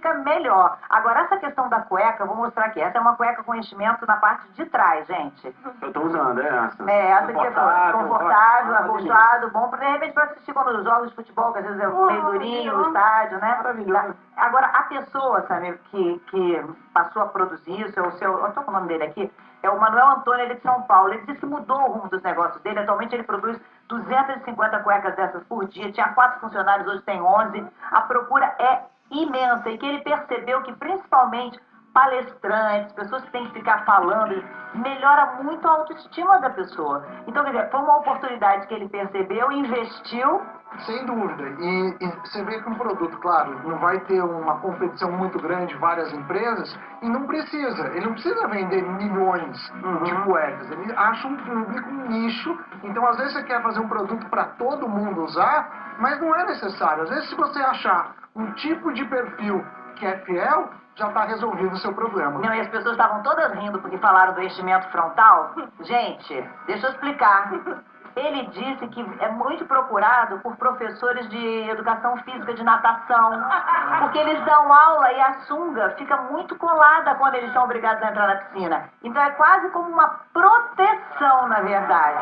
fica melhor. Agora, essa questão da cueca, eu vou mostrar aqui. Essa é uma cueca com enchimento na parte de trás, gente. Eu tô usando, é essa. É, essa aqui é confortável, acolchoado, bom, de repente para assistir quando os jogos de futebol, que às vezes é meio durinho, no estádio, né? Maravilhoso. Agora, a pessoa, sabe, que passou a produzir isso, é o seu, eu tô com o nome dele aqui, é o Manuel Antônio, ele é de São Paulo. Ele disse que mudou o rumo dos negócios dele. Atualmente ele produz 250 cuecas dessas por dia. Tinha 4 funcionários, hoje tem 11. A procura é imensa e que ele percebeu que principalmente palestrantes, pessoas que têm que ficar falando, melhora muito a autoestima da pessoa. Então, quer dizer, foi uma oportunidade que ele percebeu, investiu. Sem dúvida. E você vê que um produto, claro, não vai ter uma competição muito grande, várias empresas, e não precisa. Ele não precisa vender milhões de cuecas. Ele acha um público, um nicho. Então, às vezes, você quer fazer um produto para todo mundo usar, mas não é necessário. Às vezes, se você achar um tipo de perfil que é fiel, já está resolvido o seu problema. Não, e as pessoas estavam todas rindo porque falaram do enchimento frontal. Gente, deixa eu explicar. Ele disse que é muito procurado por professores de educação física, de natação, porque eles dão aula e a sunga fica muito colada quando eles são obrigados a entrar na piscina. Então é quase como uma proteção, na verdade.